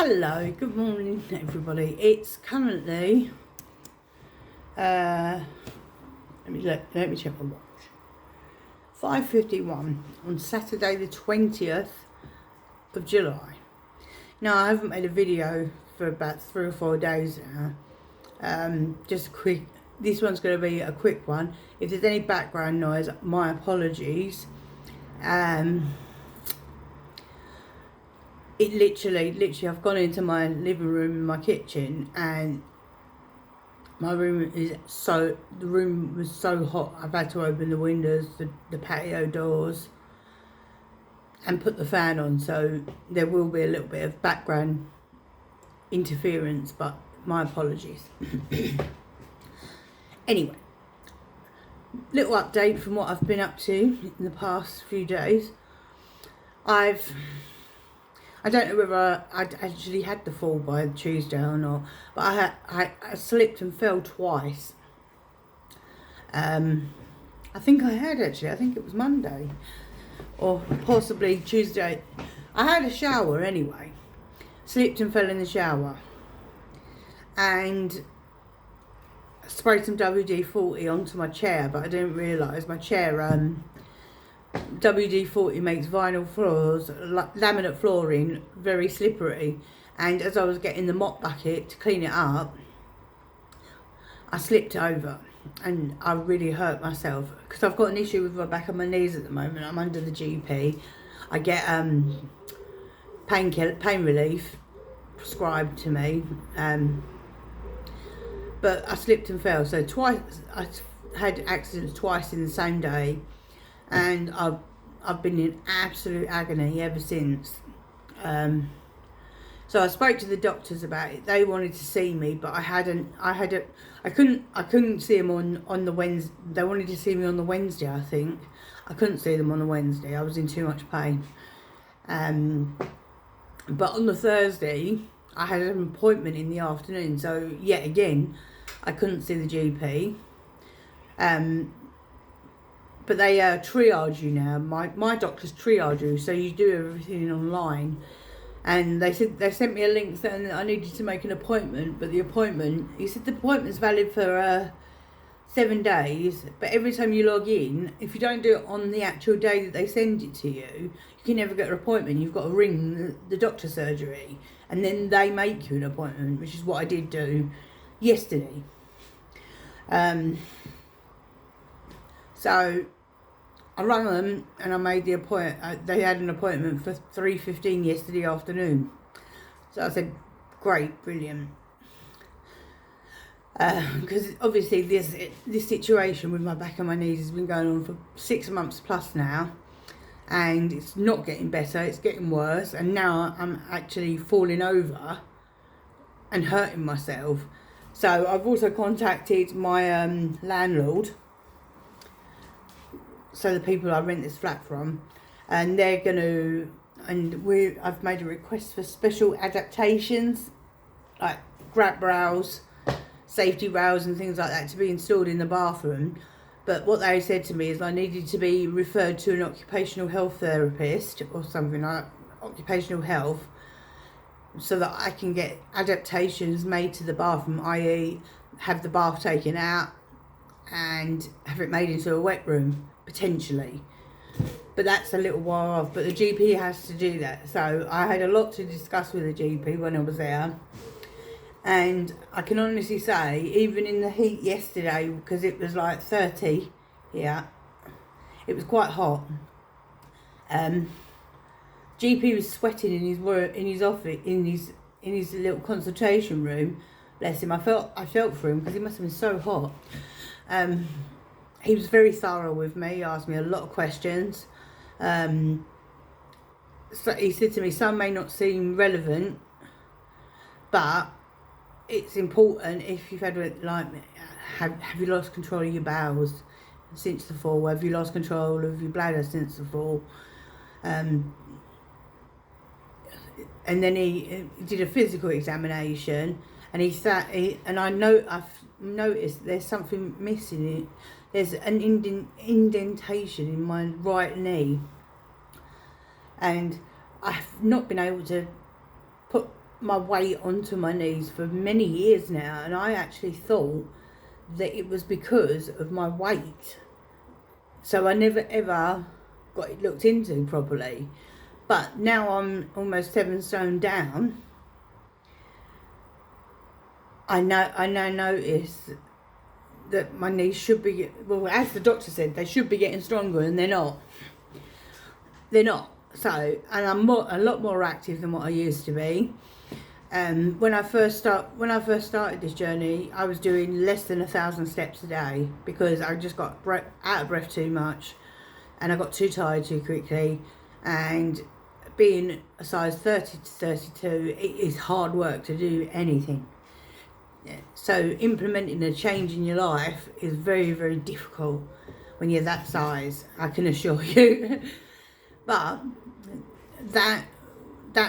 Hello, good morning everybody. It's currently let me check my watch. 5:51 on Saturday the 20th of July. Now I haven't made a video for about 3 or 4 days now. Just quick. This one's going to be a quick one. If there's any background noise, my apologies. It literally, I've gone into my living room and my kitchen, and the room was so hot. I've had to open the windows, the patio doors, and put the fan on. So there will be a little bit of background interference, but my apologies. Anyway, little update from what I've been up to in the past few days. I don't know whether I'd actually had the fall by Tuesday or not, but I slipped and fell twice. I think I had actually. I think it was Monday or possibly Tuesday. I had a shower anyway. Slipped and fell in the shower and sprayed some WD-40 onto my chair, but I didn't realise my chair WD-40 makes vinyl floors, laminate flooring, very slippery, and as I was getting the mop bucket to clean it up, I slipped over and I really hurt myself because I've got an issue with my back and my knees at the moment. I'm under the GP. I get pain relief prescribed to me, but I slipped and fell. So twice, I had accidents twice in the same day. And I've been in absolute agony ever since. So I spoke to the doctors about it. They wanted to see me, but I couldn't see them on the Wednesday. They wanted to see me on the Wednesday, I think. I couldn't see them on the Wednesday. I was in too much pain. But on the Thursday, I had an appointment in the afternoon. So yet again, I couldn't see the GP. But they triage you now. My doctors triage you, so you do everything online. And they sent me a link saying that I needed to make an appointment, but he said the appointment's valid for 7 days, but every time you log in, if you don't do it on the actual day that they send it to you, you can never get an appointment. You've got to ring the doctor's surgery, and then they make you an appointment, which is what I did do yesterday. So I rang them and I made the appointment. They had an appointment for 3:15 yesterday afternoon. So I said, great, brilliant. Because obviously this situation with my back and my knees has been going on for 6 months plus now. And it's not getting better, it's getting worse. And now I'm actually falling over and hurting myself. So I've also contacted my landlord. So the people I rent this flat from, and they're I've made a request for special adaptations, like grab rails, safety rails and things like that to be installed in the bathroom. But what they said to me is I needed to be referred to an occupational health therapist or something like occupational health, so that I can get adaptations made to the bathroom, i.e. have the bath taken out and have it made into a wet room. Potentially, but that's a little while off, but the GP has to do that. So I had a lot to discuss with the GP when I was there, and I can honestly say, even in the heat yesterday, because it was like 30 here, it was quite hot. GP was sweating in his office, in his little consultation room. Bless him. I felt for him because he must have been so hot. He was very thorough with me. He asked me a lot of questions. So he said to me, some may not seem relevant, but it's important if you've had, like, have you lost control of your bowels since the fall? Have you lost control of your bladder since the fall? And then he did a physical examination, and I've noticed there's something missing. There's an indentation in my right knee, and I've not been able to put my weight onto my knees for many years now, and I actually thought that it was because of my weight. So I never ever got it looked into properly. But now I'm almost 7 stone down, I now notice that my knees should be, well, as the doctor said, they should be getting stronger, and they're not. They're not. So, and I'm a lot more active than what I used to be. When I first started this journey, I was doing less than 1,000 steps a day because I just got out of breath too much, and I got too tired too quickly. And being a size 30 to 32, it is hard work to do anything. So implementing a change in your life is very, very difficult when you're that size, I can assure you. But that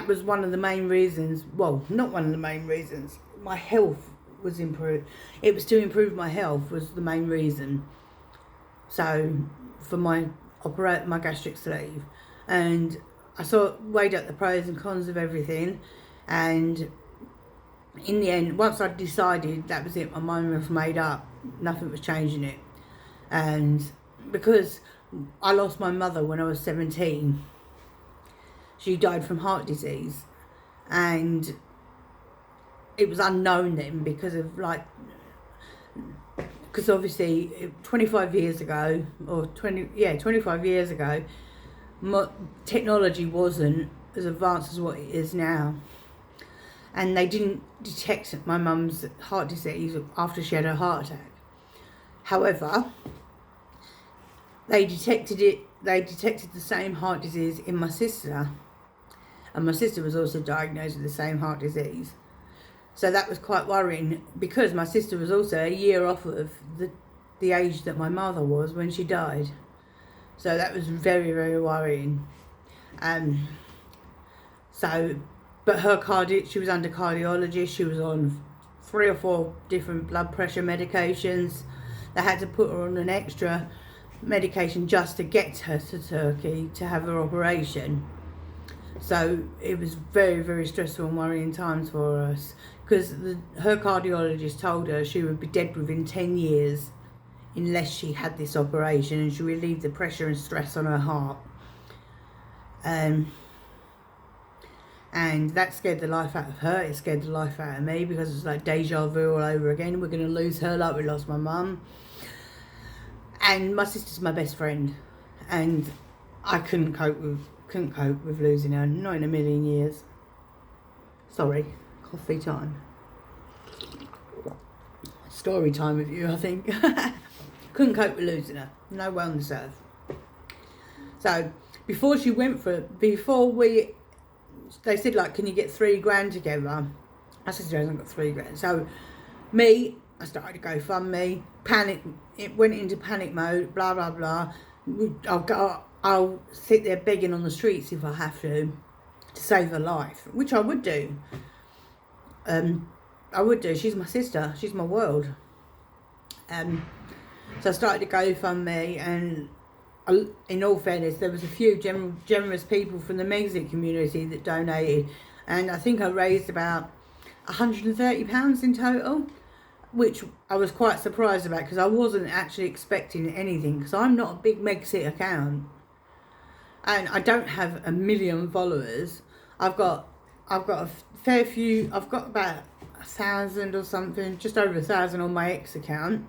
was one of the main reasons, well, not one of the main reasons, my health was improved. It was to improve my health was the main reason. So for my gastric sleeve, and I weighed up the pros and cons of everything, and in the end, once I decided that was it, my mind was made up, nothing was changing it. And because I lost my mother when I was 17, she died from heart disease, and it was unknown then because obviously 25 years ago, 25 years ago, technology wasn't as advanced as what it is now. And they didn't detect my mum's heart disease after she had a heart attack. However, they detected the same heart disease in my sister. And my sister was also diagnosed with the same heart disease. So that was quite worrying, because my sister was also a year off of the age that my mother was when she died. So that was very, very worrying. But she was under cardiologist. She was on 3 or 4 different blood pressure medications. They had to put her on an extra medication just to get her to Turkey to have her operation. So it was very, very stressful and worrying times for us, because her cardiologist told her she would be dead within 10 years unless she had this operation, and she relieved the pressure and stress on her heart. And that scared the life out of her. It scared the life out of me, because it's like deja vu all over again. We're going to lose her like we lost my mum. And my sister's my best friend, and I couldn't cope with losing her. Not in a million years. Sorry, coffee time. Story time with you, I think. Couldn't cope with losing her. No way on this earth. So they said, like, can you get $3,000 together? My sister hasn't got $3,000. So I started to GoFundMe. It went into panic mode, blah, blah, blah. I'll sit there begging on the streets if I have to save her life, which I would do. She's my sister. She's my world. So I started to GoFundMe, and in all fairness, there was a few generous people from the music community that donated, and I think I raised about £130 in total, which I was quite surprised about, because I wasn't actually expecting anything, because I'm not a big Megxit account, and I don't have 1 million followers. I've got a fair few. I've got about 1,000 or something, just over 1,000 on my X account.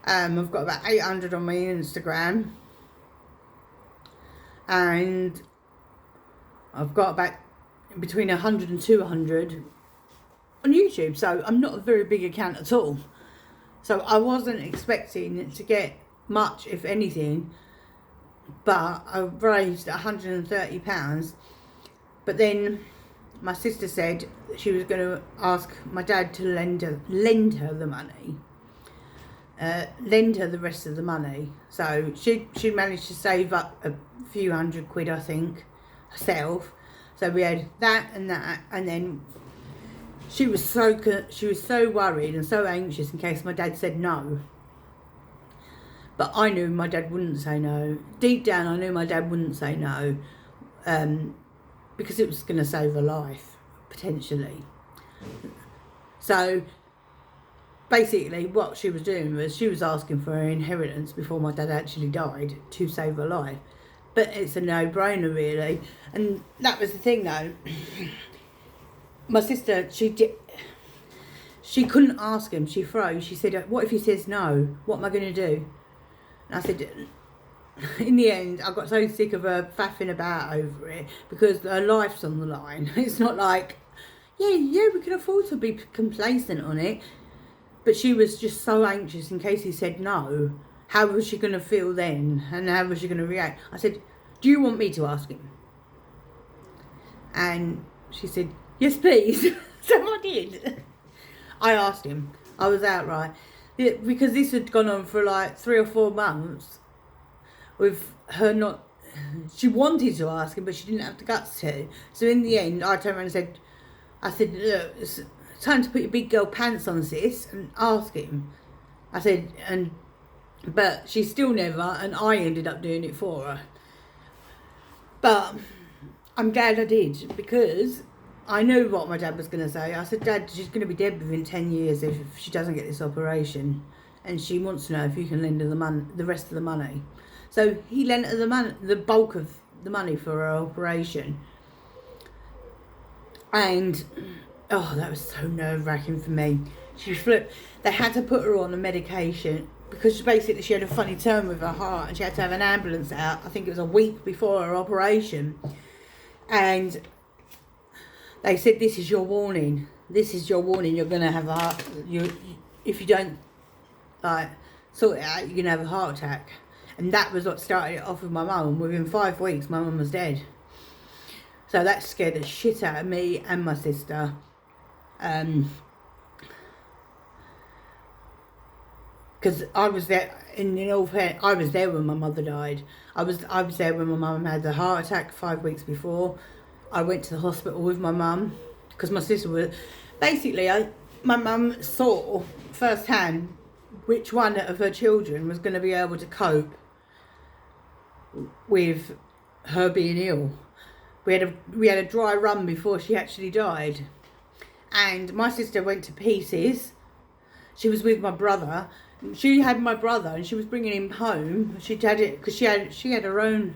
I've got about 800 on my Instagram, and I've got about between 100 and 200 on YouTube. So I'm not a very big account at all. So I wasn't expecting to get much, if anything, but I raised £130. But then my sister said that she was going to ask my dad to lend her the money. Lend her the rest of the money. So she managed to save up a few £100, I think, herself. So we had that, and then she was so worried and so anxious in case my dad said no. But I knew my dad wouldn't say no. Deep down, I knew my dad wouldn't say no, because it was going to save her life. potentially. So basically what she was doing was she was asking for her inheritance before my dad actually died to save her life. But it's a no-brainer, really. And that was the thing, though. My sister, she couldn't ask him. She froze. She said, what if he says no? What am I going to do? And I said, in the end, I got so sick of her faffing about over it because her life's on the line. It's not like, yeah, we can afford to be complacent on it. But she was just so anxious in case he said no. How was she going to feel then? And how was she going to react? I said, do you want me to ask him? And she said, yes, please. So I did. I asked him. I was outright. Because this had gone on for like 3 or 4 months with her not... She wanted to ask him, but she didn't have the guts to. So in the end, I turned around and said, look, it's time to put your big girl pants on, sis, and ask him. I said, but she still never, and I ended up doing it for her. But I'm glad I did, because I knew what my dad was going to say. I said, Dad, she's going to be dead within 10 years if she doesn't get this operation. And she wants to know if you can lend her the rest of the money. So he lent her the bulk of the money for her operation. And, oh, that was so nerve-wracking for me. She flipped. They had to put her on a medication because basically she had a funny turn with her heart and she had to have an ambulance out. I think it was a week before her operation. And they said, this is your warning. This is your warning. You're going to have a heart... if you don't sort it out, you're going to have a heart attack. And that was what started it off with my mum. Within 5 weeks, my mum was dead. So that scared the shit out of me and my sister. Because I was there, in all fairness, I was there when my mother died. I was there when my mum had the heart attack 5 weeks before. I went to the hospital with my mum because my sister was... Basically, my mum saw firsthand which one of her children was going to be able to cope with her being ill. We had a dry run before she actually died. And my sister went to pieces. She was with my brother. She had my brother and she was bringing him home. She had it because she had her own.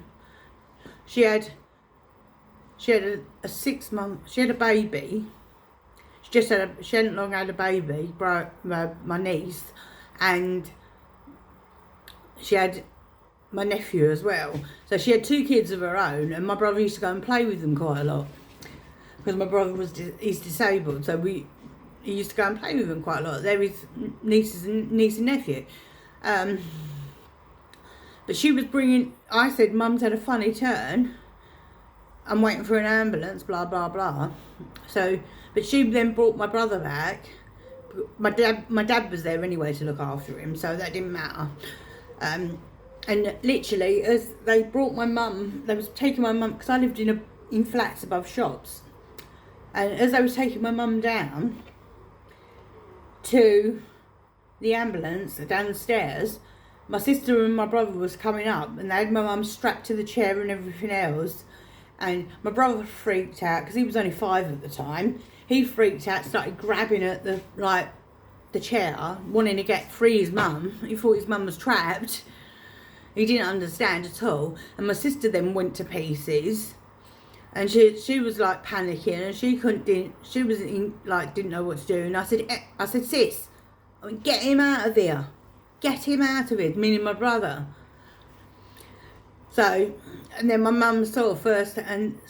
She had a 6 month. She had a baby. She hadn't long had a baby. My niece, and she had my nephew as well. So she had 2 kids of her own, and my brother used to go and play with them quite a lot because my brother he's disabled. So he used to go and play with them quite a lot. They're his niece and nephew. But she was bringing... I said, Mum's had a funny turn. I'm waiting for an ambulance, blah, blah, blah. So, but she then brought my brother back. My dad was there anyway to look after him, so that didn't matter. And literally, as they brought my mum, they was taking my mum, because I lived in flats above shops. And as they was taking my mum down to the ambulance downstairs, my sister and my brother was coming up, and they had my mum strapped to the chair and everything else. And my brother freaked out because he was only 5 at the time. He freaked out, started grabbing at the chair, wanting to get free his mum. He thought his mum was trapped. He didn't understand at all. And my sister then went to pieces, and she was like panicking, and didn't know what to do. And I said, sis, get him out of here. Get him out of it, meaning my brother. So, and then my mum saw firsthand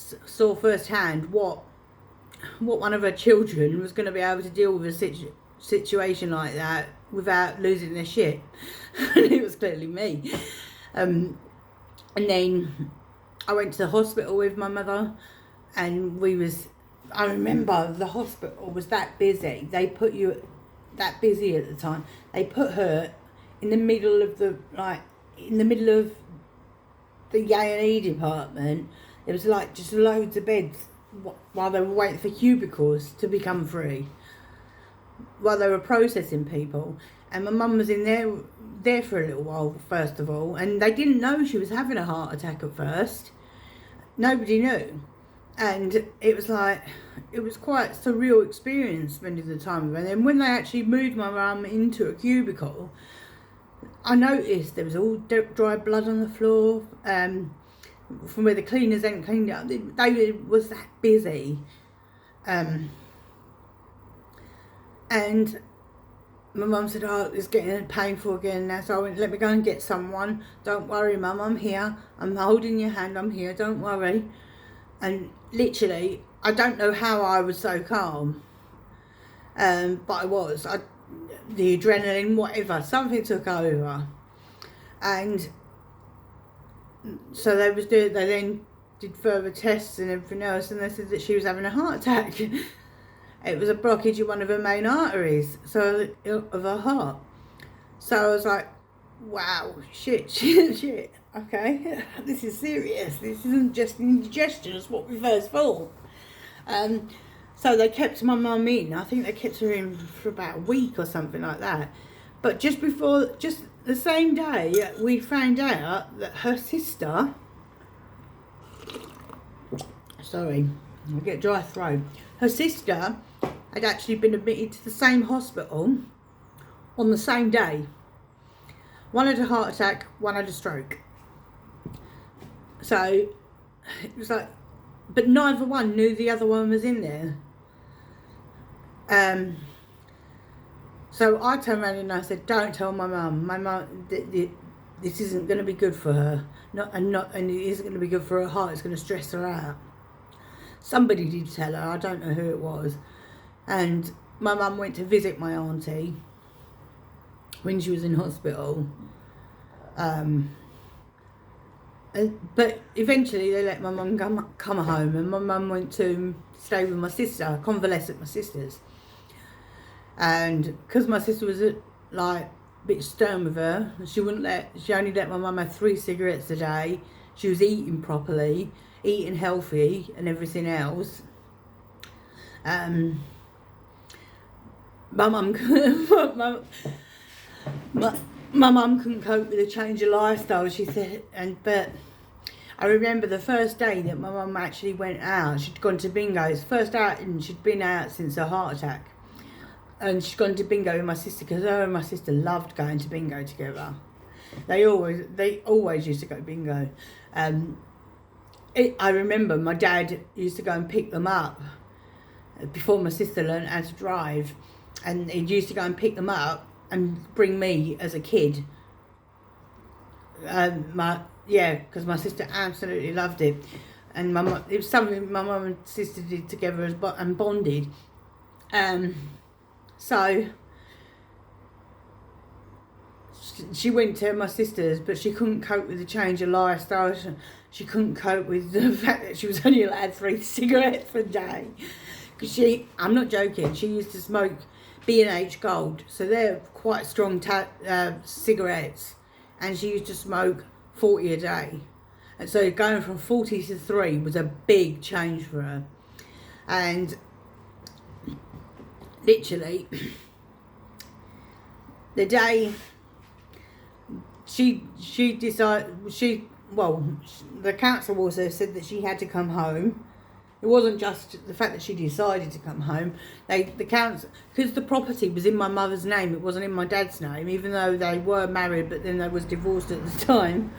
what one of her children was going to be able to deal with a situation like that without losing their shit. And it was clearly me. And then I went to the hospital with my mother, and I remember the hospital was that busy. They put you that busy at the time. They put her in the middle of the A&E department. There was just loads of beds while they were waiting for cubicles to become free, while they were processing people. And my mum was in there for a little while, first of all, and they didn't know she was having a heart attack at first. Nobody knew. And it was like, it was quite a surreal experience spending the time with her. And then when they actually moved my mum into a cubicle, I noticed there was all dry blood on the floor, from where the cleaners hadn't cleaned it up. They was that busy. And my mum said, oh, it's getting painful again now. So I went, let me go and get someone. Don't worry, Mum, I'm here. I'm holding your hand, I'm here, don't worry. And literally, I don't know how I was so calm. But I was. The adrenaline, whatever, something took over. And so they then did further tests and everything else, and they said that she was having a heart attack. It was a blockage in one of her main arteries, of her heart. So I was like, wow, shit, okay, this is serious. This isn't just indigestion, it's what we first thought. So they kept my mum in. I think they kept her in for about a week or something like that. But just the same day, we found out that her sister, sorry, I get dry throat. Her sister had actually been admitted to the same hospital on the same day. One had a heart attack, one had a stroke. So it was like, but neither one knew the other one was in there. So I turned around and I said, don't tell my mum. My mum, this isn't going to be good for her. And it isn't going to be good for her heart. It's going to stress her out. Somebody did tell her. I don't know who it was. And my mum went to visit my auntie when she was in hospital. But eventually they let my mum come home, and my mum went to stay with my sister, convalesce at my sister's. And because my sister was like a bit stern with her, she only let my mum have 3 cigarettes a day. She was eating properly, eating healthy and everything else. My mum couldn't cope with the change of lifestyle, she said. But I remember the first day that my mum actually went out. She'd gone to bingo. It's the first outing she'd been out since her heart attack. And she'd gone to bingo with my sister, because her and my sister loved going to bingo together. They always used to go bingo. I remember my dad used to go and pick them up before my sister learned how to drive, and he used to go and pick them up and bring me as a kid. Because my sister absolutely loved it, and it was something my mum and sister did together and bonded. So she went to my sister's, but she couldn't cope with the change of lifestyle. She couldn't cope with the fact that she was only allowed 3 cigarettes a day. Because I'm not joking, she used to smoke B&H Gold, so they're quite strong cigarettes, and she used to smoke 40 a day. And so going from 40 to 3 was a big change for her. And literally, the day she decided, the council also said that she had to come home. It wasn't just the fact that she decided to come home. The council, because the property was in my mother's name, it wasn't in my dad's name, even though they were married, but then they was divorced at the time.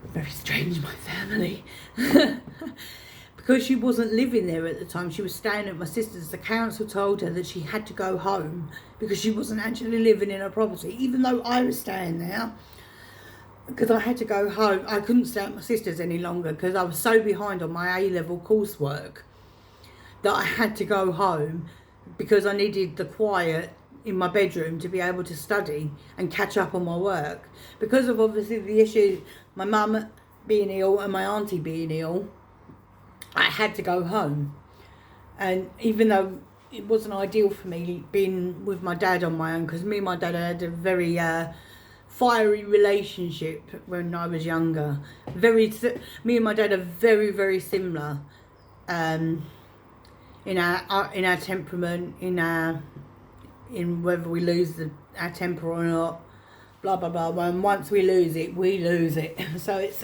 Very strange, my family. Because she wasn't living there at the time, she was staying at my sister's. The council told her that she had to go home because she wasn't actually living in her property, even though I was staying there. Because I had to go home. I couldn't stay at my sister's any longer because I was so behind on my A-level coursework that I had to go home because I needed the quiet in my bedroom to be able to study and catch up on my work. Because of obviously the issue, my mum being ill and my auntie being ill, I had to go home. And even though it wasn't ideal for me being with my dad on my own, because me and my dad had a very fiery relationship when I was younger. Me and my dad are very, very similar in our temperament, in whether we lose our temper or not, blah blah blah. And once we lose it, we lose it. So it's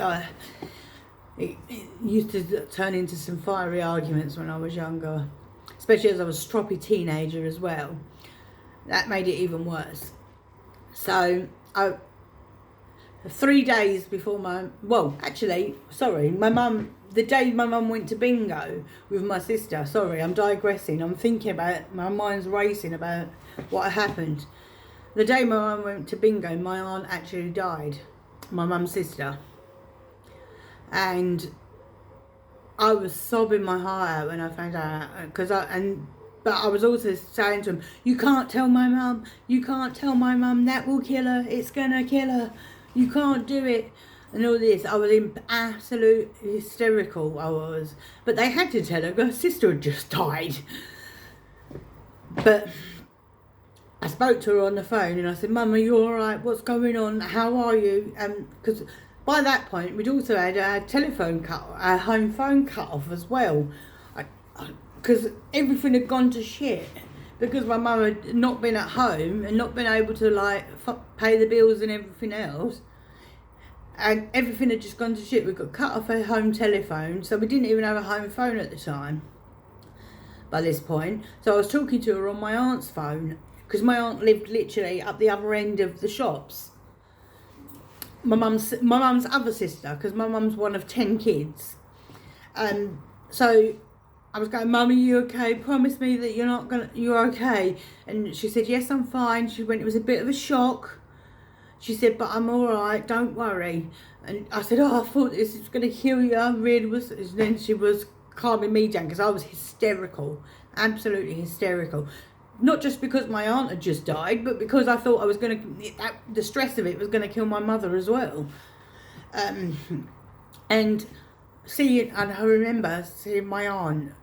it used to turn into some fiery arguments when I was younger, especially as I was a stroppy teenager as well. That made it even worse. So 3 days before my mum, the day my mum went to bingo with my sister, sorry, I'm digressing, I'm thinking about, my mind's racing about what happened. The day my mum went to bingo, my aunt actually died, my mum's sister. And I was sobbing my heart out when I found out, but I was also saying to him, you can't tell my mum, that will kill her, it's gonna kill her, you can't do it, and all this. I was in absolute hysterical, I was. But they had to tell her, her sister had just died. But I spoke to her on the phone and I said, Mum, are you alright? What's going on? How are you? Because by that point, we'd also had our home phone cut off as well. Because everything had gone to shit. Because my mum had not been at home and not been able to pay the bills and everything else. And everything had just gone to shit. We got cut off our home telephone, so we didn't even have a home phone at the time by this point. So I was talking to her on my aunt's phone, because my aunt lived literally up the other end of the shops. My mum's other sister, because my mum's one of 10 kids. So I was going, Mum, are you okay? Promise me that you're okay. And she said, yes, I'm fine. She went, it was a bit of a shock. She said, but I'm all right, don't worry. And I said, I thought this was going to kill you. I really was. And then she was calming me down, because I was hysterical, absolutely hysterical. Not just because my aunt had just died, but because I thought I was going to, the stress of it was going to kill my mother as well. And I remember seeing my aunt.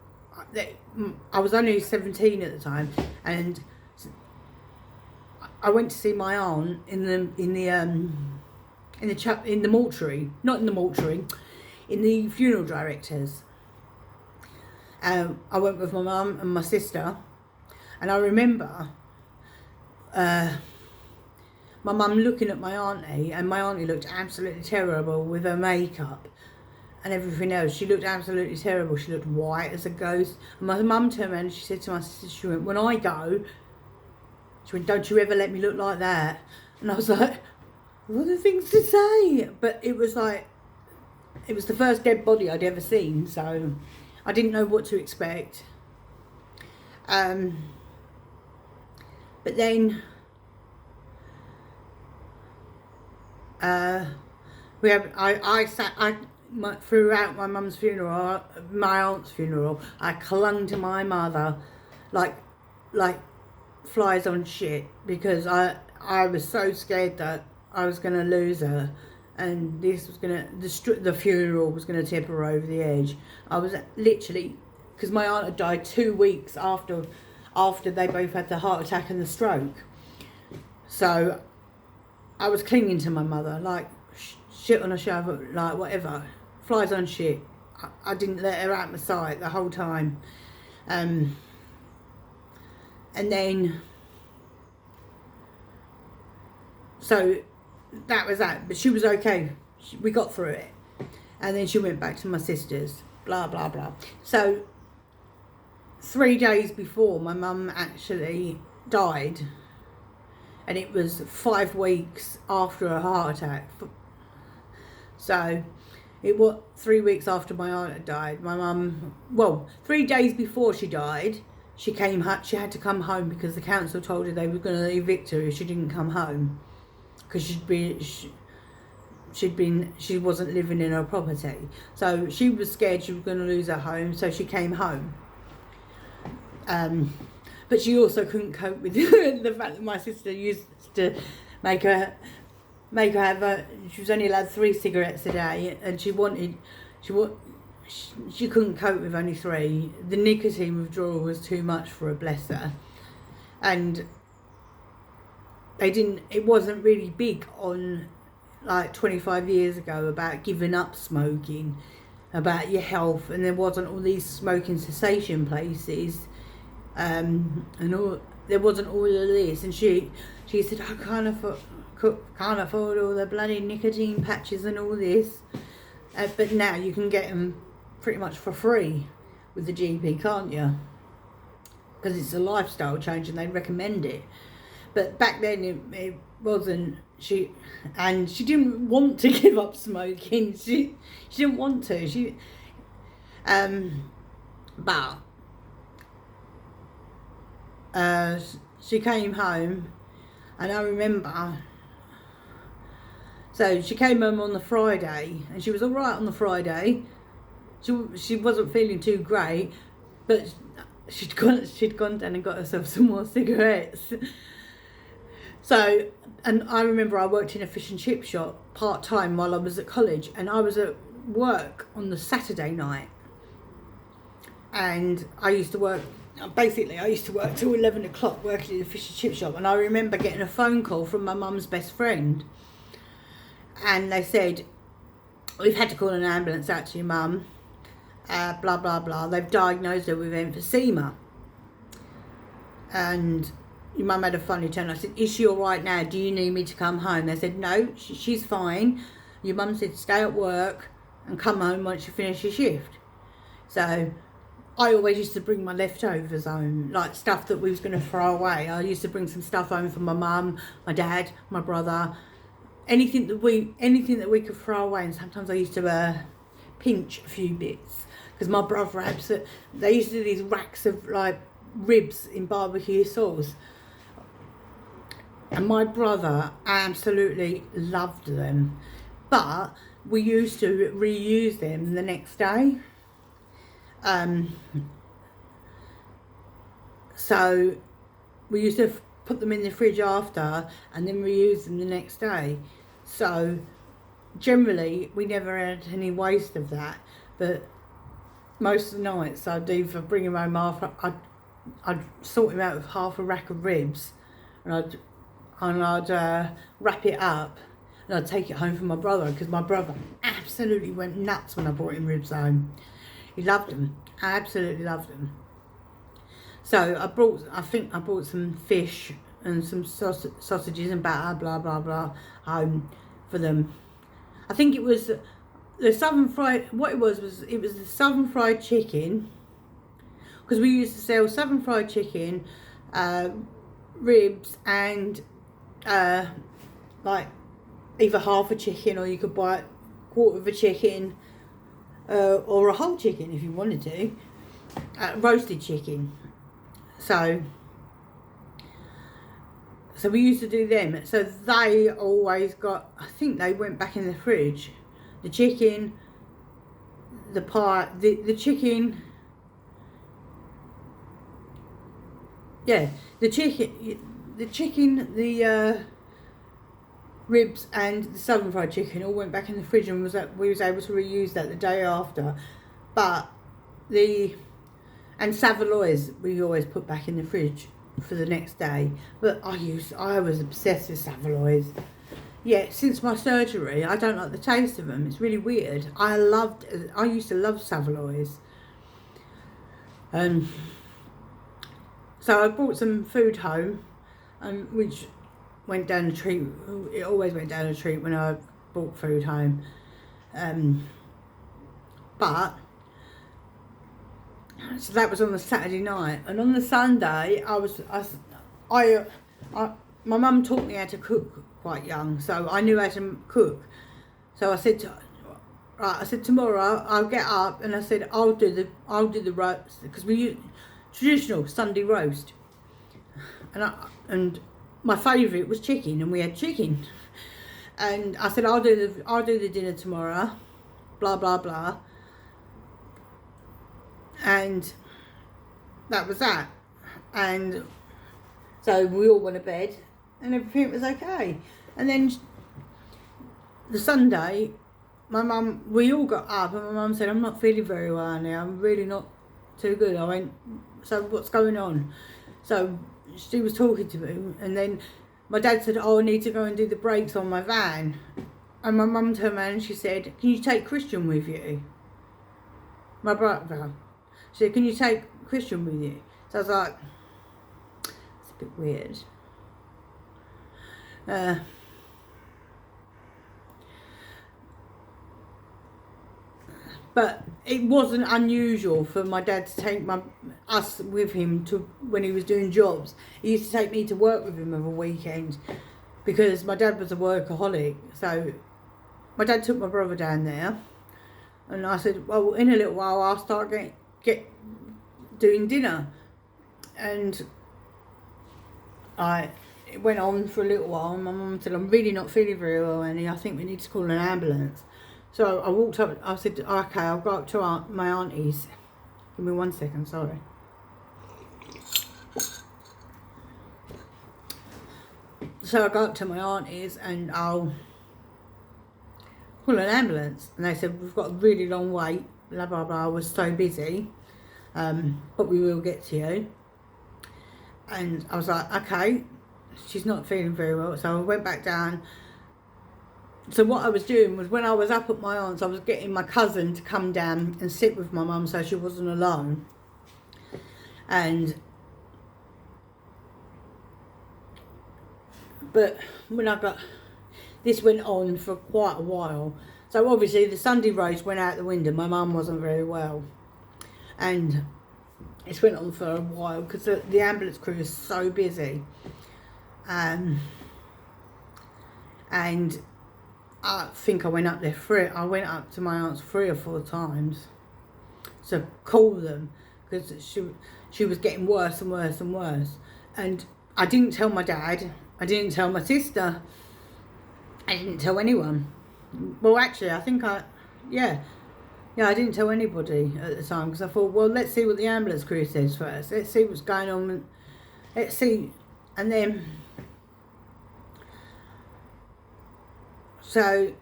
I was only 17 at the time, and I went to see my aunt in the mortuary, not in the mortuary, in the funeral directors. I went with my mum and my sister, and I remember my mum looking at my auntie, and my auntie looked absolutely terrible with her makeup and everything else. She looked absolutely terrible. She looked white as a ghost. And my mum turned around and she said to my sister, she went, when I go, she went, don't you ever let me look like that. And I was like, what are the things to say? But it was the first dead body I'd ever seen, so I didn't know what to expect. But then throughout my mum's funeral, my aunt's funeral, I clung to my mother like flies on shit, because I was so scared that I was going to lose her, and this was going to, the funeral was going to tip her over the edge. I was literally, because my aunt had died 2 weeks after they both had the heart attack and the stroke. So I was clinging to my mother like shit on a shovel, like whatever, flies on shit. I didn't let her out of my sight the whole time. And then, so that was that. But she was okay. We got through it. And then she went back to my sister's, blah, blah, blah. So 3 days before my mum actually died, and it was 5 weeks after a heart attack. So it was 3 weeks after my aunt had died. My mum, 3 days before she died, she had to come home, because the council told her they were going to evict her if she didn't come home, because she wasn't living in her property. So she was scared she was going to lose her home, so she came home. But she also couldn't cope with the fact that my sister used to make her have she was only allowed 3 cigarettes a day, and she couldn't cope with only 3. The nicotine withdrawal was too much for her, bless her. And it wasn't really big on, like 25 years ago, about giving up smoking, about your health, and there wasn't all these smoking cessation places, and all, there wasn't all of this. And she said, I can't afford all the bloody nicotine patches and all this. But now you can get them pretty much for free with the GP, can't you? Because it's a lifestyle change and they recommend it. But back then it wasn't. She didn't want to give up smoking. She didn't want to. But she came home, and I remember. So she came home on the Friday, and she was all right on the Friday. She wasn't feeling too great, but she'd gone down and got herself some more cigarettes. So, and I remember I worked in a fish and chip shop part-time while I was at college, and I was at work on the Saturday night. And I used to work till 11 o'clock working in a fish and chip shop. And I remember getting a phone call from my mum's best friend. And they said, we've had to call an ambulance out to your mum. Blah, blah, blah. They've diagnosed her with emphysema. And your mum had a funny turn. I said, is she all right now? Do you need me to come home? They said, no, she's fine. Your mum said, stay at work and come home once you finish your shift. So I always used to bring my leftovers home, like stuff that we was going to throw away. I used to bring some stuff home for my mum, my dad, my brother, anything that we could throw away. And sometimes I used to pinch a few bits, because my brother they used to do these racks of like ribs in barbecue sauce. And my brother absolutely loved them. But we used to reuse them the next day. So we used to put them in the fridge after and then reuse them the next day. So generally we never had any waste of that. But most of the nights I'd either bring him home I'd sort him out with half a rack of ribs, and I'd wrap it up, and I'd take it home for my brother, because my brother absolutely went nuts when I brought him ribs home. He loved them. I absolutely loved them. So I think I brought some fish and some sausages and batter, blah, blah, blah, home for them. I think it was the southern fried, what it was the southern fried chicken, because we used to sell southern fried chicken, ribs, and like either half a chicken, or you could buy a quarter of a chicken, or a whole chicken if you wanted to, roasted chicken. So we used to do them. So they always got, I think they went back in the fridge. The chicken, the pie, the chicken, yeah, the ribs and the southern fried chicken all went back in the fridge, and we was able to reuse that the day after. But and Savoy's we always put back in the fridge for the next day. But I was obsessed with Savoy's. Yeah, since my surgery, I don't like the taste of them. It's really weird. I used to love Savoy's. So I brought some food home, which went down a treat. It always went down a treat when I brought food home. But so that was on the Saturday night, and on the Sunday my mum taught me how to cook quite young, so I knew how to cook. So I said tomorrow I'll get up, and I said I'll do the roast, because we use traditional Sunday roast, and my favourite was chicken, and we had chicken. And I said I'll do the dinner tomorrow, blah blah blah. And that was that. And so we all went to bed, and everything was okay. And then the Sunday, we all got up, and my mum said, I'm not feeling very well now, I'm really not too good. I went, so what's going on? So she was talking to me, and then my dad said, I need to go and do the brakes on my van. And my mum turned around and she said, can you take Christian with you? My brother. She said, can you take Christian with you? So I was like, it's a bit weird. But it wasn't unusual for my dad to take us with him to when he was doing jobs. He used to take me to work with him over weekends because my dad was a workaholic. So my dad took my brother down there, and I said, well, in a little while I'll start get doing dinner. And it went on for a little while. My mum said, I'm really not feeling very well, Annie. I think we need to call an ambulance. So I walked up, I said, okay, I'll go up to my auntie's. Give me 1 second, sorry. So I go up to my auntie's and I'll call an ambulance. And they said, we've got a really long wait, blah, blah, blah. I was so busy, but we will get to you. And I was like, okay, she's not feeling very well. So I went back down. So what I was doing was when I was up at my aunt's, I was getting my cousin to come down and sit with my mum so she wasn't alone. But when this went on for quite a while. So obviously the Sunday roast went out the window. My mum wasn't very well. And it went on for a while because the ambulance crew is so busy. And I think I went up there I went up to my aunt's 3 or 4 times to call them because she was getting worse and worse and worse. And I didn't tell my dad. I didn't tell my sister. I didn't tell anyone. Well, actually, I think I didn't tell anybody at the time because I thought, well, let's see what the ambulance crew says first. Let's see what's going on. Let's see. And then, so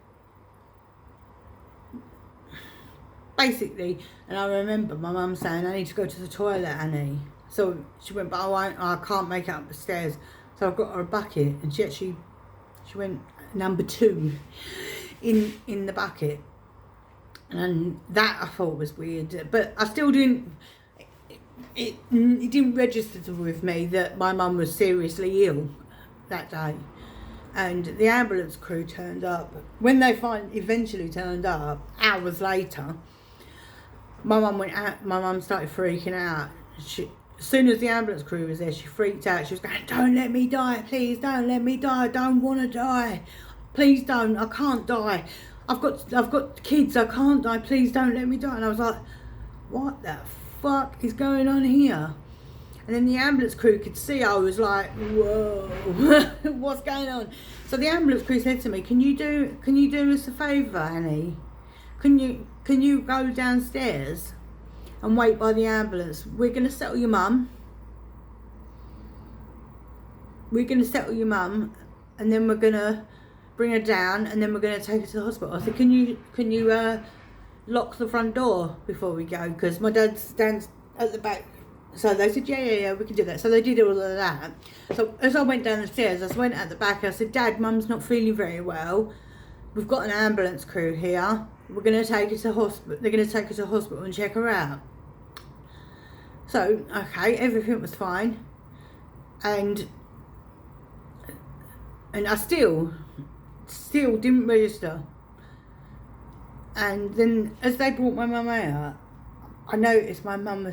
basically, and I remember my mum saying, I need to go to the toilet, Annie. So she went, but I can't make it up the stairs. So I got her a bucket, and she went number 2 in the bucket. And that I thought was weird, but I still didn't, it didn't register with me that my mum was seriously ill that day. And the ambulance crew turned up. When they eventually turned up, hours later, my mum went out. My mum started freaking out. As soon as the ambulance crew was there, she freaked out. She was going, "Don't let me die, please! Don't let me die! I don't want to die! Please don't! I can't die! I've got kids! I can't die! Please don't let me die!" And I was like, "What the fuck is going on here?" And then the ambulance crew could see I was like, whoa, what's going on? So the ambulance crew said to me, can you do us a favour, Annie? Can you go downstairs and wait by the ambulance? We're going to settle your mum. We're going to settle your mum, and then we're going to bring her down, and then we're going to take her to the hospital. I said, can you lock the front door before we go? Because my dad stands at the back. So they said, yeah, we can do that. So they did all of that. So as I went down the stairs, I went at the back. I said, Dad, Mum's not feeling very well. We've got an ambulance crew here. We're going to take her to hospital. They're going to take her to hospital and check her out. So, okay, everything was fine. And I still didn't register. And then as they brought my mum out, I noticed my mum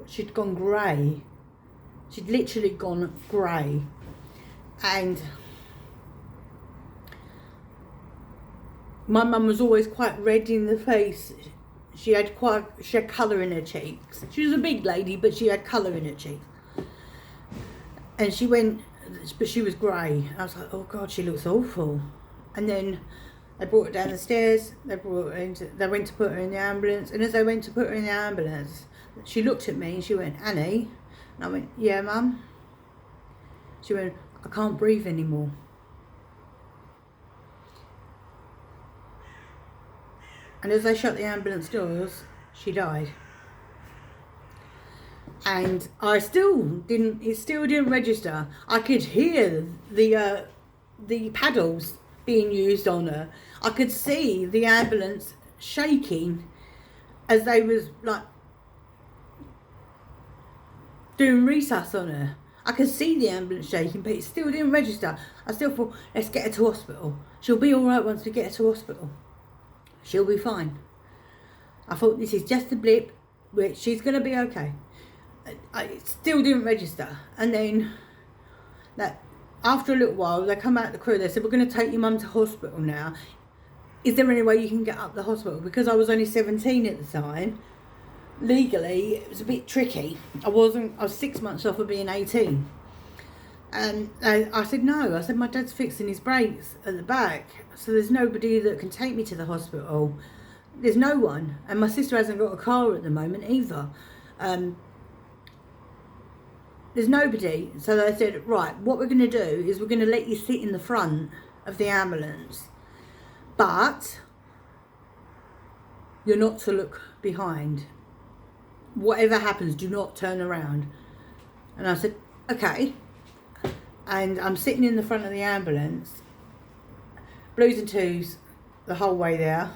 she'd gone grey. She'd literally gone grey. And my mum was always quite red in the face. She had colour in her cheeks. She was a big lady, but she had colour in her cheeks. And but she was grey. I was like, oh God, she looks awful. And then they brought her down the stairs, they went to put her in the ambulance, and as they went to put her in the ambulance, she looked at me and she went, Annie? And I went, yeah, Mum. She went, I can't breathe anymore. And as they shut the ambulance doors, she died. And it still didn't register. I could hear the paddles being used on her. I could see the ambulance shaking as they was like doing resus on her. I could see the ambulance shaking, but it still didn't register. I still thought, let's get her to hospital. She'll be alright once we get her to hospital. She'll be fine. I thought, this is just a blip, which she's going to be okay. I still didn't register. And then that after a little while, they come out the crew, they said, we're going to take your mum to hospital now. Is there any way you can get up the hospital? Because I was only 17 at the time. Legally, it was a bit tricky. I was 6 months off of being 18. And I said, no. I said, my dad's fixing his brakes at the back. So there's nobody that can take me to the hospital. There's no one. And my sister hasn't got a car at the moment either. There's nobody. So they said, right, what we're going to do is we're going to let you sit in the front of the ambulance. But you're not to look behind. Whatever happens, do not turn around. And I said, okay. And I'm sitting in the front of the ambulance, blues and twos the whole way there.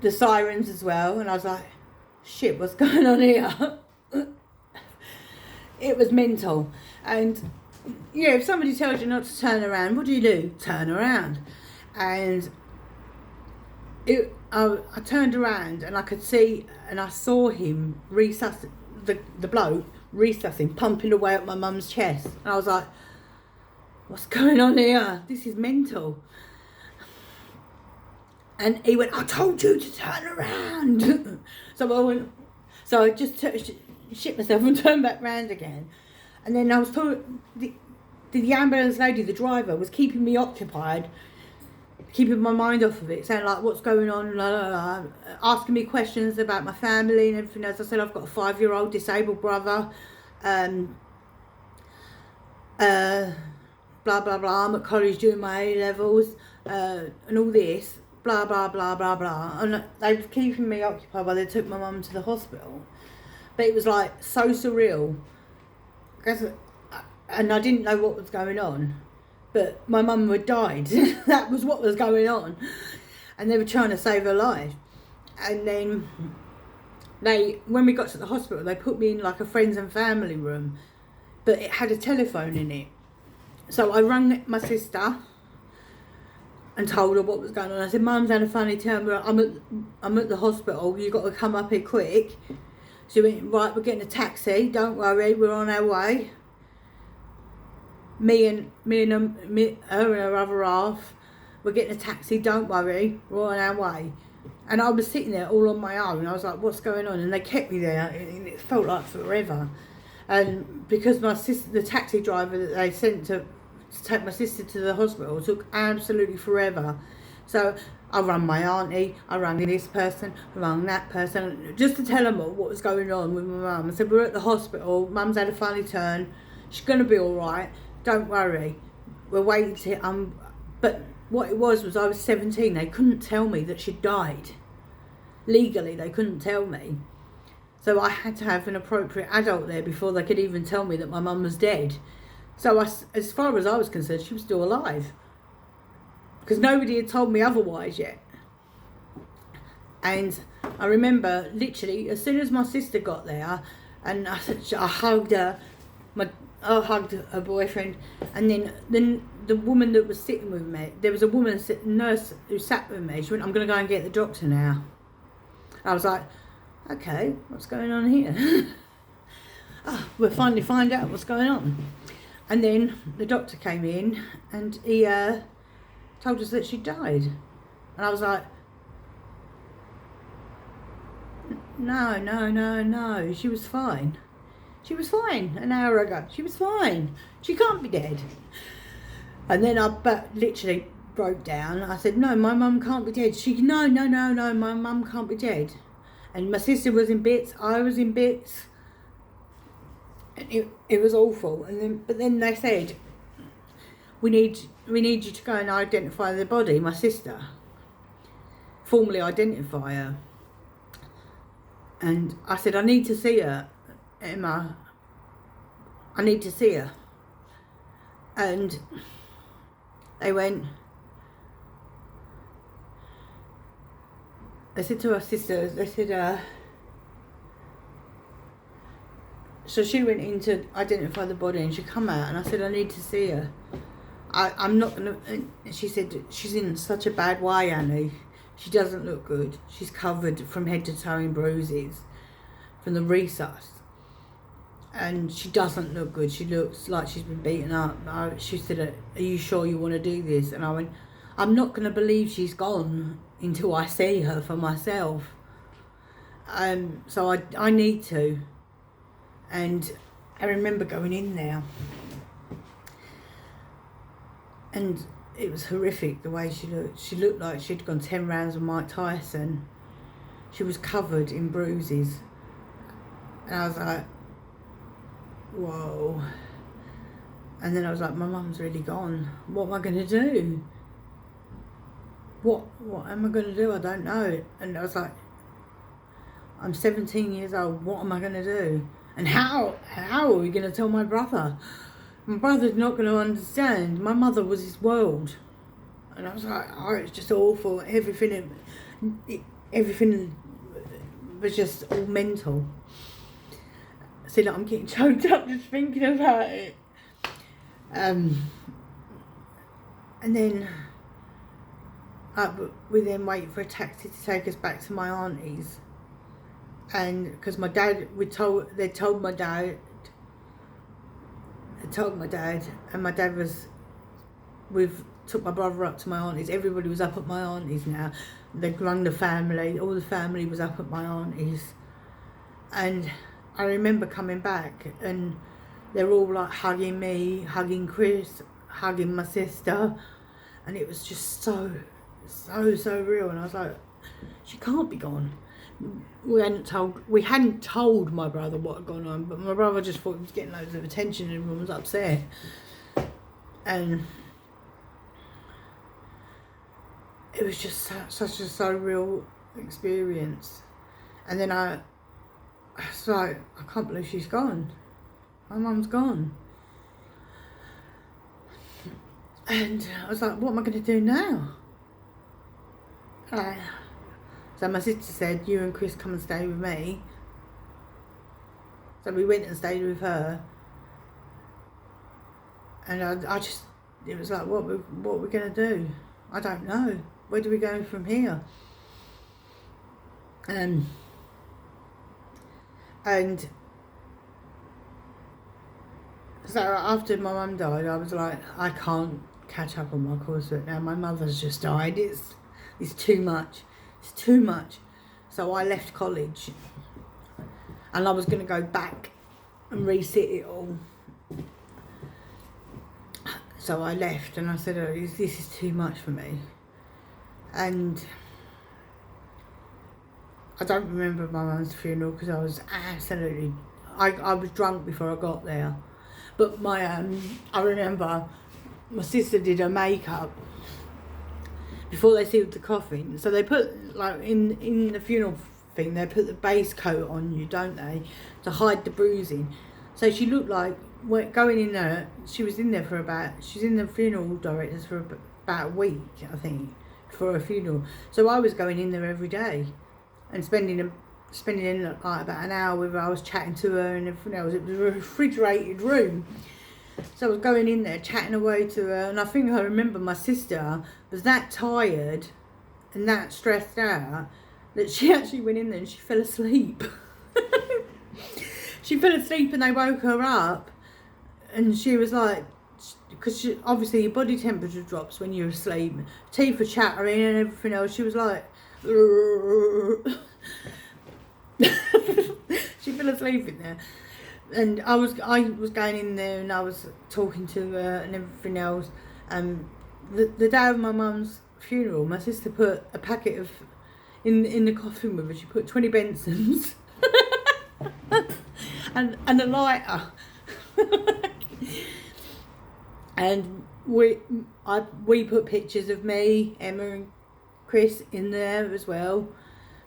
The sirens as well. And I was like, shit, what's going on here? It was mental. And yeah, if somebody tells you not to turn around, what do? Turn around. And I turned around and I could see, and I saw him resuscitating, the bloke resuscitating, pumping away at my mum's chest. And I was like, what's going on here? This is mental. And he went, I told you to turn around. So I just shit myself and turned back round again. And then I was told, the ambulance lady, the driver, was keeping me occupied, keeping my mind off of it, saying like, what's going on, la, la, la, asking me questions about my family and everything. As I said, I've got a 5-year-old disabled brother, blah, blah, blah, I'm at college doing my A-levels, and all this, blah, blah, blah, blah, blah. And they were keeping me occupied while they took my mum to the hospital. But it was like so surreal, and I didn't know what was going on. But my mum had died. That was what was going on. And they were trying to save her life. And then when we got to the hospital, they put me in like a friends and family room. But it had a telephone in it. So I rang my sister and told her what was going on. I said, Mum's had a funny turn. I'm at the hospital. You've got to come up here quick. She went, right, we're getting a taxi. Don't worry, we're on our way. Me and her and her other half, we're getting a taxi, don't worry, we're on our way. And I was sitting there all on my own. I was like, what's going on? And they kept me there, and it felt like forever. And because my sister, the taxi driver that they sent to take my sister to the hospital, took absolutely forever. So I rang my auntie, I rang this person, I rang that person, just to tell them what was going on with my mum. I said, we're at the hospital, Mum's had a funny turn, she's going to be all right. Don't worry, we're waiting to, but what it was I was 17, they couldn't tell me that she'd died. Legally, they couldn't tell me. So I had to have an appropriate adult there before they could even tell me that my mum was dead. So as far as I was concerned, she was still alive. Because nobody had told me otherwise yet. And I remember, literally, as soon as my sister got there, and I hugged her, I hugged her boyfriend, and then the woman that was sitting with me, there was a woman, nurse who sat with me. She went, I'm going to go and get the doctor now. I was like, okay, what's going on here? We'll finally find out what's going on. And then the doctor came in, and he told us that she died. And I was like, no, she was fine. She was fine an hour ago. She was fine. She can't be dead. And then I literally broke down. I said, no, my mum can't be dead. No, my mum can't be dead. And my sister was in bits. I was in bits. And it was awful. But then they said, we need you to go and identify the body, my sister. Formally identify her. And I said, I need to see her. Emma, I need to see her. And they went, they said to our sister, they said, so she went in to identify the body and she come out, and I said, I need to see her. I'm not going to, she said, she's in such a bad way, Annie. She doesn't look good. She's covered from head to toe in bruises from the resus. And she doesn't look good. She looks like she's been beaten up. She said, are you sure you want to do this? And I went, I'm not going to believe she's gone until I see her for myself. So I need to. And I remember going in there. And it was horrific the way she looked. She looked like she'd gone 10 rounds with Mike Tyson. She was covered in bruises. And I was like, whoa. And then I was like, my mum's really gone. What am I going to do? What am I going to do? I don't know. And I was like, I'm 17 years old. What am I going to do? And how are we going to tell my brother? My brother's not going to understand. My mother was his world. And I was like, oh, it's just awful. Everything was just all mental. See, like, I'm getting choked up just thinking about it. And then we then wait for a taxi to take us back to my auntie's. And because my dad, they told my dad, and my dad took my brother up to my auntie's. Everybody was up at my auntie's now. They'd run the family, all the family was up at my auntie's. And I remember coming back and they're all like hugging me, hugging Chris, hugging my sister. And it was just so real. And I was like, she can't be gone. We hadn't told my brother what had gone on, but my brother just thought he was getting loads of attention and everyone was upset. And it was just such a surreal experience. And then I was like, I can't believe she's gone. My mum's gone. And I was like, what am I going to do now? So my sister said, you and Chris come and stay with me. So we went and stayed with her. And it was like, what are we going to do? I don't know. Where do we go from here? And so after my mum died, I was like, I can't catch up on my coursework now. My mother's just died. It's too much. It's too much. So I left college and I was going to go back and resit it all. So I left and I said, oh, this is too much for me. And I don't remember my mum's funeral because I was absolutely, I was drunk before I got there. But I remember my sister did her makeup before they sealed the coffin. So they put, like, in the funeral thing, they put the base coat on you, don't they, to hide the bruising. So she looked like, going in there, she was in the funeral directors for about a week, I think, for a funeral. So I was going in there every day and spending like about an hour with her. I was chatting to her and everything else. It was a refrigerated room. So I was going in there, chatting away to her, and I think I remember my sister was that tired and that stressed out that she actually went in there and she fell asleep. She fell asleep and they woke her up, and she was like, because obviously your body temperature drops when you're asleep, teeth were chattering and everything else. She was like, she fell asleep in there. And I was going in there and I was talking to her and everything else. The day of my mum's funeral, my sister put a packet of, in the coffin with her, she put 20 Bensons and a lighter. And we put pictures of me, Emma and Chris in there as well,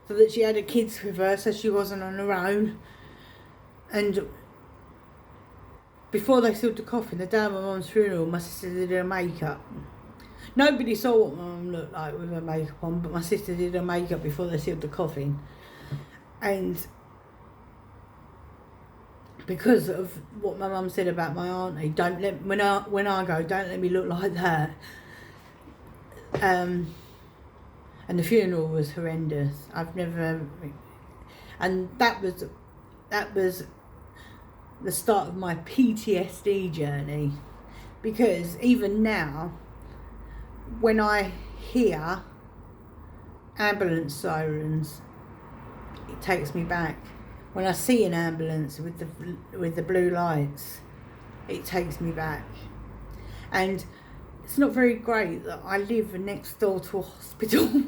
so that she had her kids with her, so she wasn't on her own. And before they sealed the coffin, the day of my mum's funeral, my sister did her makeup. Nobody saw what my mum looked like with her makeup on, but my sister did her makeup before they sealed the coffin. And because of what my mum said about my auntie, when I go, don't let me look like that. and the funeral was horrendous. I've never, and that was the start of my PTSD journey, because even now, when I hear ambulance sirens, it takes me back. When I see an ambulance with the blue lights, it takes me back. And it's not very great that I live next door to a hospital.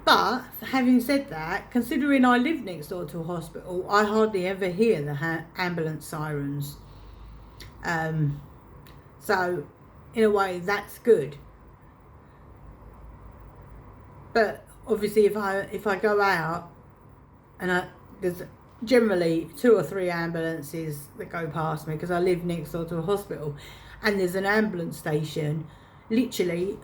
But having said that, considering I live next door to a hospital, I hardly ever hear the ambulance sirens. So in a way, that's good. But obviously, if I go out and there's generally 2 or 3 ambulances that go past me, because I live next door to a hospital, and there's an ambulance station literally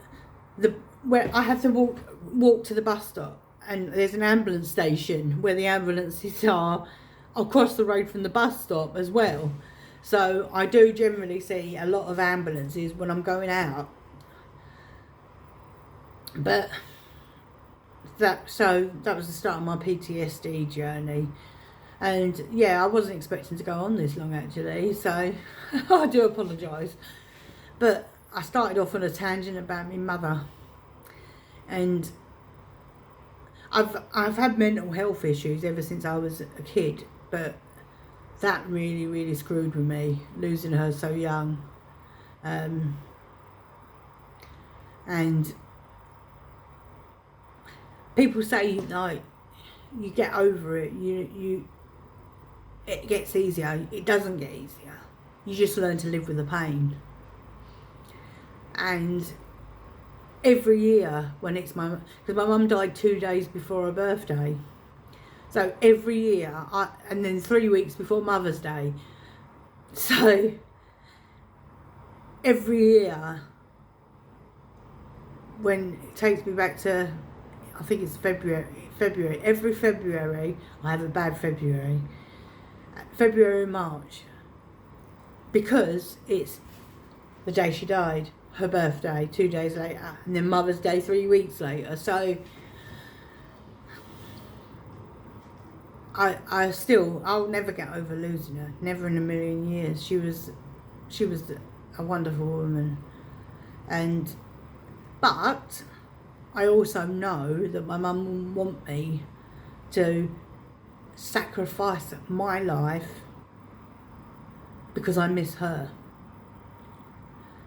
where I have to walk to the bus stop, and there's an ambulance station where the ambulances are across the road from the bus stop as well. So I do generally see a lot of ambulances when I'm going out. But that was the start of my PTSD journey. And yeah, I wasn't expecting to go on this long actually, so I do apologise. But I started off on a tangent about my mother. And I've had mental health issues ever since I was a kid, but that really, really screwed with me, losing her so young. And people say, like, you get over it, it gets easier. It doesn't get easier. You just learn to live with the pain. And every year when it's because my mum died 2 days before her birthday, so every year, and then 3 weeks before Mother's Day, so every year when it takes me back to, I think it's February, every February, I have a bad February, March, because it's the day she died, her birthday 2 days later, and then Mother's Day 3 weeks later. So I'll never get over losing her, never in a million years. She was a wonderful woman, but I also know that my mum wouldn't want me to sacrifice my life because I miss her.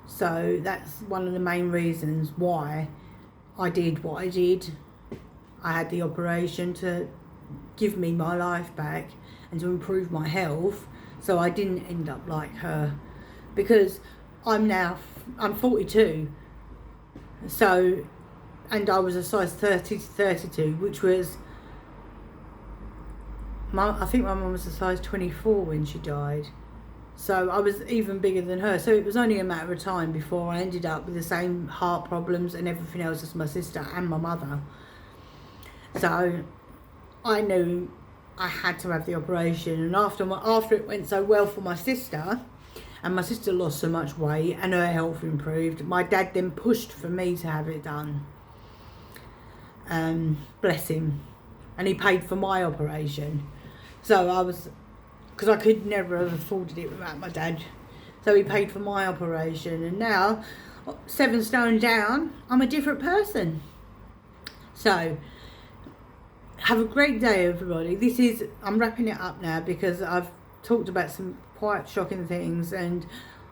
So that's one of the main reasons why I did what I did. I had the operation to give me my life back and to improve my health, so I didn't end up like her. Because I'm 42, so, and I was a size 30 to 32, which was, I think my mum was a size 24 when she died. So I was even bigger than her. So it was only a matter of time before I ended up with the same heart problems and everything else as my sister and my mother. So I knew I had to have the operation. And after it went so well for my sister, and my sister lost so much weight and her health improved, my dad then pushed for me to have it done. Bless him. And he paid for my operation. So because I could never have afforded it without my dad. So he paid for my operation, and now, 7 stone down, I'm a different person. So, have a great day, everybody. I'm wrapping it up now because I've talked about some quite shocking things and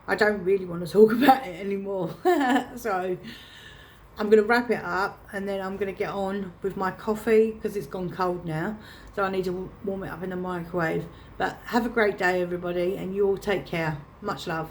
I don't really want to talk about it anymore. So, I'm going to wrap it up and then I'm going to get on with my coffee because it's gone cold now. So I need to warm it up in the microwave. But have a great day, everybody, and you all take care. Much love.